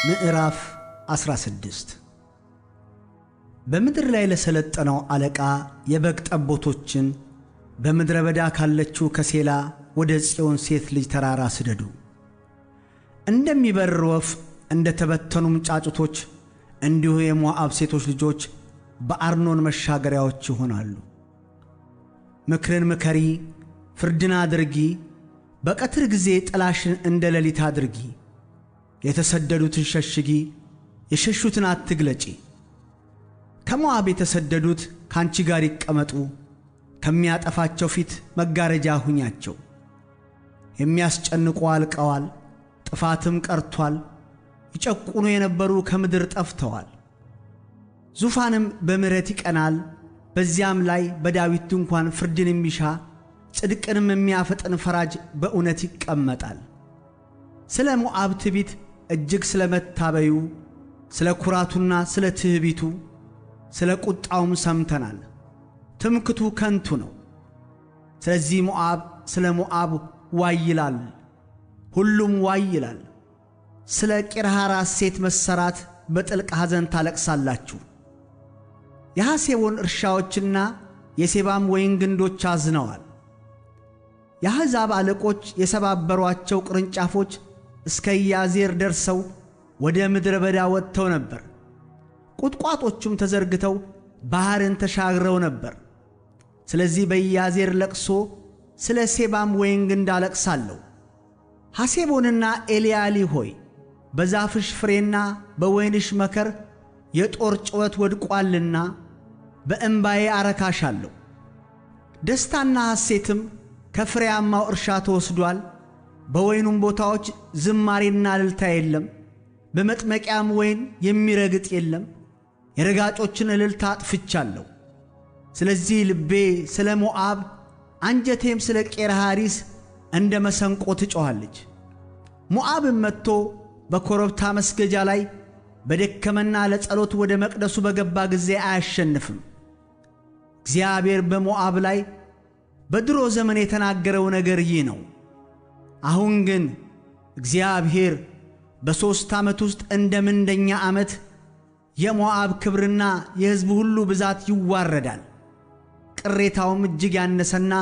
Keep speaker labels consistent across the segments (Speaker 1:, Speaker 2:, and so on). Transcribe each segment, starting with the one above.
Speaker 1: ምዕራፍ 16 በምድር ላይ ለሰለጠነው አለቃ የበግ ጠቦቶችን በምድረ በዳ ካለችው ከሴላ ወደ ጽዮን ሴት ልጅ ተራራ ስደዱ። እንደሚበርር ወፍ እንደ ተበተኑም ጫጩቶች እንዲሁ የሞዓብ ሴቶች ልጆች በአርኖን መሻገሪያዎች ይሆናሉ። ምክርን ምከሪ፣ ፍርድን አድርጊ፣ በቀትር ጊዜ ጥላሽን እንደ ሌሊት አድርጊ። የተሰደዱትን ሸሽጊ፣ የሸሹትን አትግለጪ። ከሞዓብ የተሰደዱት ካንቺ ጋር ይቀመጡ፣ ከሚያጠፋቸው ፊት መጋረጃ ሁኛቸው። የሚያስጨንቁ አልቀዋል፣ ጥፋትም ቀርቷል። ይጨቁኑ የነበሩ ከምድር ጠፍተዋል። ዙፋንም በምሕረት ይቀናል፣ በዚያም ላይ በዳዊት ድንኳን ፍርድን የሚሻ ጽድቅንም የሚያፈጥን ፈራጅ በእውነት ይቀመጣል። ስለ ሞዓብ ትዕቢት እጅግ ስለ መታበዩ፣ ስለ ኩራቱና ስለ ትዕቢቱ፣ ስለ ቁጣውም ሰምተናል። ትምክቱ ከንቱ ነው። ስለዚህ ሞዓብ ስለ ሞዓብ ዋይ ይላል፣ ሁሉም ዋይ ይላል። ስለ ቂርሐራስ ሴት መሰራት በጥልቅ ሐዘን ታለቅሳላችሁ። የሐሴቦን እርሻዎችና የሴባም ወይን ግንዶች አዝነዋል። የአሕዛብ አለቆች የሰባበሯቸው ቅርንጫፎች እስከ ኢያዜር ደርሰው ወደ ምድረ በዳ ወጥተው ነበር። ቁጥቋጦቹም ተዘርግተው ባሕርን ተሻግረው ነበር። ስለዚህ በኢያዜር ለቅሶ፣ ስለ ሴባም ወይን ግንድ አለቅሳለሁ። ሐሴቦንና ኤልያሊ ሆይ በዛፍሽ ፍሬና በወይንሽ መከር የጦር ጭወት ወድቋልና በእምባዬ አረካሻለሁ። ደስታና ሐሴትም ከፍሬያማው እርሻ ተወስዷል። በወይኑም ቦታዎች ዝማሬና እልልታ የለም። በመጥመቂያም ወይን የሚረግጥ የለም። የረጋጮችን እልልታ አጥፍቻለሁ። ስለዚህ ልቤ ስለ ሞዓብ አንጀቴም ስለ ቂርሐሪስ እንደ መሰንቆ ትጮኻለች። ሞዓብም መጥቶ በኮረብታ መስገጃ ላይ በደከመና ለጸሎት ወደ መቅደሱ በገባ ጊዜ አያሸንፍም። እግዚአብሔር በሞዓብ ላይ በድሮ ዘመን የተናገረው ነገር ይህ ነው። አሁን ግን እግዚአብሔር በ3 ዓመት ውስጥ እንደ ምንደኛ ዓመት የሞዓብ ክብርና የሕዝብ ሁሉ ብዛት ይዋረዳል፣ ቅሬታውም እጅግ ያነሰና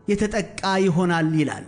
Speaker 1: የተጠቃ ይሆናል ይላል።